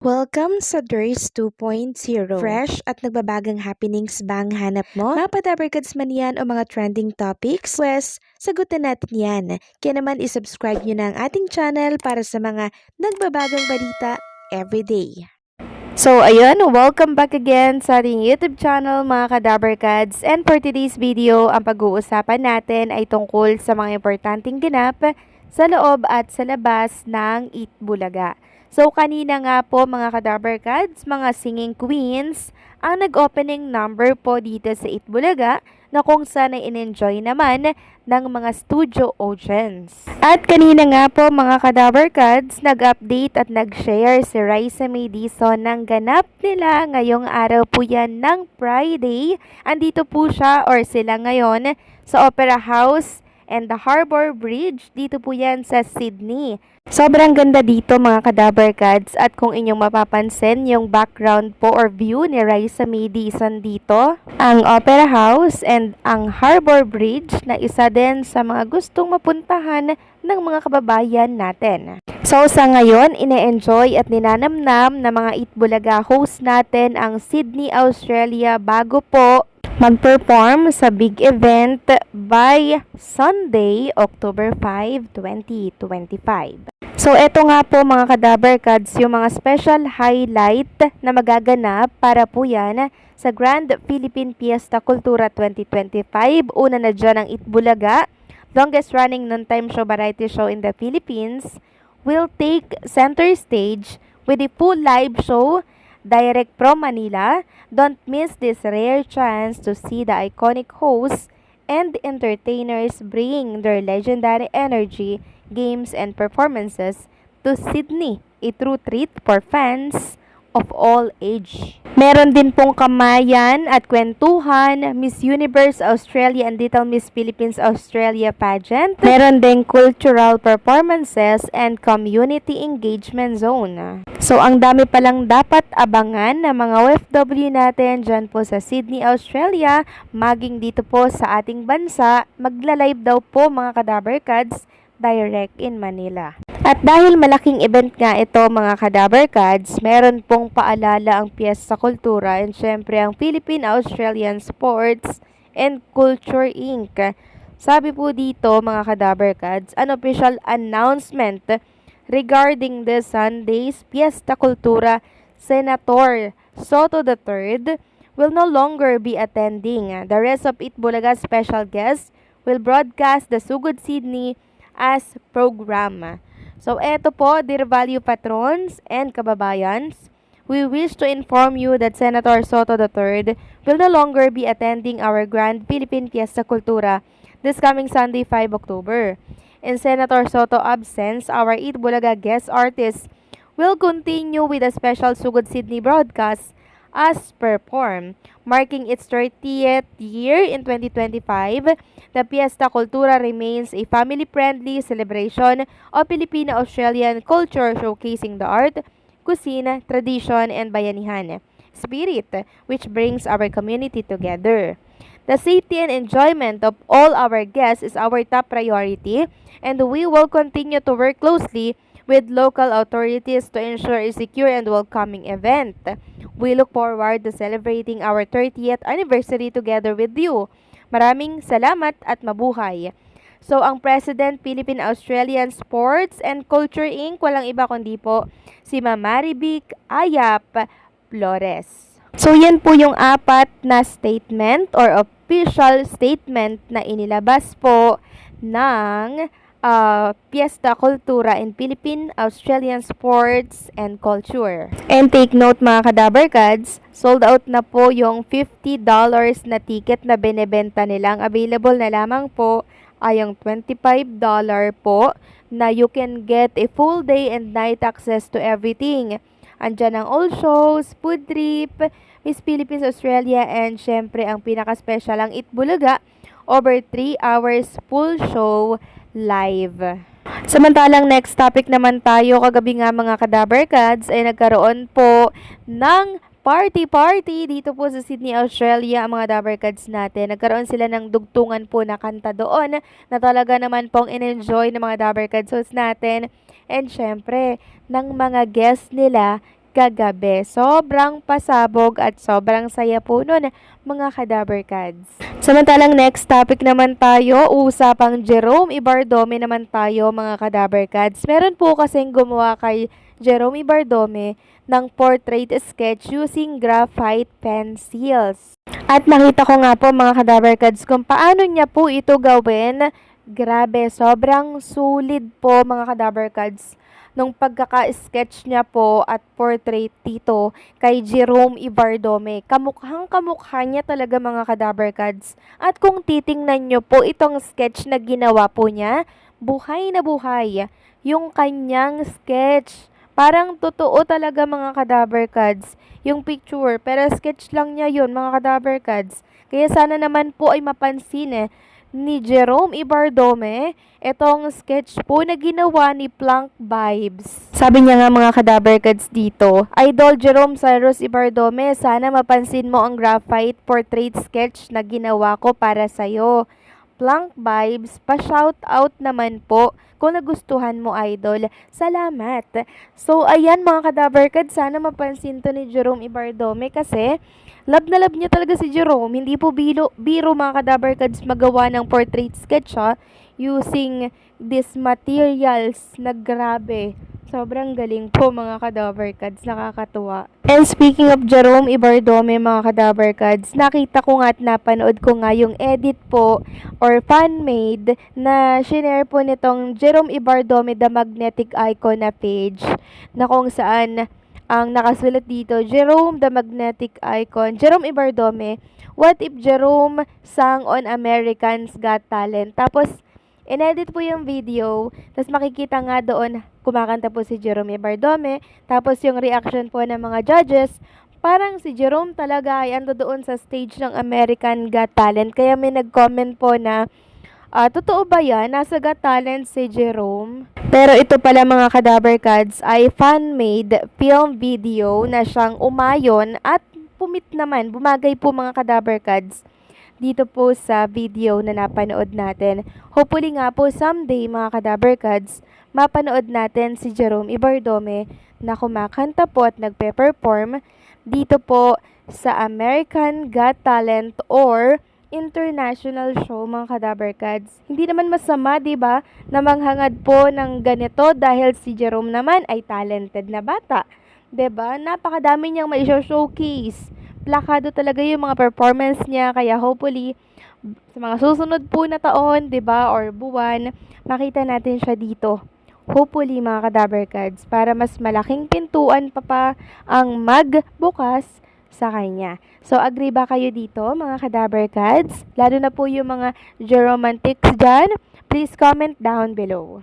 Welcome sa DRS 2.0. Fresh at nagbabagang happenings bang hanap mo? Mga padabarkads man yan o mga trending topics? Pwes, sagutin natin yan. Kaya naman isubscribe nyo na ang ating channel para sa mga nagbabagang balita everyday. So, ayun, welcome back again sa ating YouTube channel mga kadabarkads. And for today's video, ang pag-uusapan natin ay tungkol sa mga importanteng ganap sa loob at sa labas ng Eat Bulaga. So, kanina nga po mga kadabarkads, mga singing queens, ang nag-opening number po dito sa Eat Bulaga na kung saan ay in-enjoy naman ng mga studio audience. At kanina nga po mga kadabarkads, nag-update at nag-share si Raisa May Dizon ng ganap nila ngayong araw po yan ng Friday. Andito po siya or sila ngayon sa Opera House and the Harbor Bridge. Dito po yan sa Sydney. Sobrang ganda dito mga kadabarkads at kung inyong mapapansin yung background po or view ni Raisa May Dizon dito, ang Opera House and ang Harbor Bridge na isa din sa mga gustong mapuntahan ng mga kababayan natin. So sa ngayon, ine-enjoy at ninanamnam na mga Eat Bulaga host natin ang Sydney, Australia bago po mag-perform sa big event by Sunday, October 5, 2025. So, eto nga po mga kadabarkads, yung mga special highlight na magaganap para po yan sa Grand Philippine Fiesta Cultura 2025. Una na dyan ang Eat Bulaga, longest running non-time show variety show in the Philippines, will take center stage with a full live show direct from Manila. Don't miss this rare chance to see the iconic hosts and entertainers bring their legendary energy, games, and performances to Sydney, a true treat for fans of all age. Meron din pong kamayan at kwentuhan, Miss Universe Australia and Little Miss Philippines Australia pageant. Meron din cultural performances and community engagement zone. So, ang dami palang dapat abangan ng mga OFW natin dyan po sa Sydney, Australia, maging dito po sa ating bansa. Magla-live daw po mga kadabarkads direct in Manila. At dahil malaking event nga ito mga kadabarkads, meron pong paalala ang Fiesta Cultura and syempre ang Philippine-Australian Sports and Culture Inc. Sabi po dito mga kadabarkads, an official announcement regarding the Sunday's Fiesta Cultura, Senator Soto III will no longer be attending. The rest of Eat Bulaga special guests will broadcast the Sugod Sydney as program. So, eto po, dear value patrons and kababayans, we wish to inform you that Senator Soto III will no longer be attending our Grand Philippine Fiesta Cultura this coming Sunday, 5 October. In Senator Soto absence, our Eat Bulaga guest artists will continue with a special Sugod Sydney broadcast as performed. Marking its 30th year in 2025, the Fiesta Cultura remains a family-friendly celebration of Filipino-Australian culture showcasing the art, cuisine, tradition, and bayanihan spirit which brings our community together. The safety and enjoyment of all our guests is our top priority, and we will continue to work closely with local authorities to ensure a secure and welcoming event. We look forward to celebrating our 30th anniversary together with you. Maraming salamat at mabuhay. So, ang President Philippine-Australian Sports and Culture Inc. walang iba kundi po si Ma'am Marivic Ayap Flores. So, yan po yung apat na statement or official statement na inilabas po ng Fiesta Cultura in Philippine-Australian Sports and Culture. And take note mga kadabarkads, sold out na po yung $50 na ticket na binebenta nilang. Available na lamang po ay yung $25 po na you can get a full day and night access to everything. Andyan ang all shows, food trip, Miss Philippines Australia, and syempre ang pinaka-special ang Eat Bulaga, over 3 hours full show live. Samantalang next topic naman tayo, kagabi nga mga kadabarkads ay nagkaroon po ng party dito po sa Sydney, Australia ang mga dabarkads natin. Nagkaroon sila ng dugtungan po na kanta doon na talaga naman pong in-enjoy ng mga dabarkads hosts natin. And syempre, ng mga guests nila kagabi. Sobrang pasabog at sobrang saya po nun, mga Kadaber Kads. Samantalang next topic naman tayo, usapang Jerome Ibardome naman tayo, mga Kadaber Kads. Meron po kasing gumawa kay Jerome Ibardome ng portrait sketch using graphite pencils. At nakita ko nga po, mga Kadaber Kads, kung paano niya po ito gawin. Grabe, sobrang sulit po, mga Kadaber Kads, nung pagkaka-sketch niya po at portrait dito kay Jerome Ibardome. Kamukhang-kamukha niya talaga, mga Kadaber Kads. At kung titingnan niyo po itong sketch na ginawa po niya, buhay na buhay yung kanyang sketch. Parang totoo talaga, mga Kadaber Kads, yung picture. Pero sketch lang niya yun, mga Kadaber Kads. Kaya sana naman po ay mapansin ni Jerome Ibardome itong sketch po na ginawa ni Plank Vibes. Sabi niya nga, mga Kadaber Kads dito, Idol Jerome Cyrus Ibardome, sana mapansin mo ang graphite portrait sketch na ginawa ko para sa'yo. Plank Vibes, pa-shoutout naman po kung nagustuhan mo, Idol. Salamat. So, ayan, mga Kadaber Kads, sana mapansin to ni Jerome Ibardome kasi love na love niya talaga si Jerome. Hindi po biro, mga Kadaber Kads, magawa ng portrait sketch using these materials na grabe. Sobrang galing po, mga Kadaber Kads, nakakatuwa. And speaking of Jerome Ibardome, mga Kadaber Kads, nakita ko nga at napanood ko nga yung edit po or fan-made na shinare po nitong Jerome Ibardome The Magnetic Icon na page na kung saan ang nakasulat dito, Jerome The Magnetic Icon, Jerome Ibardome, what if Jerome sang on American's Got Talent? Tapos, in-edit po yung video, tapos makikita nga doon, kumakanta po si Jerome Ibardome, tapos yung reaction po ng mga judges, parang si Jerome talaga ay ando doon sa stage ng American Got Talent. Kaya may nag-comment po na, totoo ba yan? Nasa Got Talent si Jerome? Pero ito pala, mga Kadaber Kads, ay fan-made film video na siyang umayon at pumit naman, bumagay po, mga Kadaber Kads, dito po sa video na napanood natin. Hopefully nga po someday, mga Kadaber Kads, mapanood natin si Jerome Ibardome na kumakanta po at nagpe-perform dito po sa American Got Talent or international show, mga Kadaber Kads. Hindi naman masama, 'di ba, na manghangad po ng ganito dahil si Jerome naman ay talented na bata. 'Di ba? Napakadami niyang mai-showcase. Plakado talaga yung mga performance niya, kaya hopefully sa mga susunod po na taon, 'di ba, or buwan, makita natin siya dito. Hopefully, mga Kadaber Kads, para mas malaking pintuan pa ang magbukas sa kanya. So, agree ba kayo dito, mga Kadaber Kads? Lalo na po yung mga Jeromantics dyan. Please comment down below.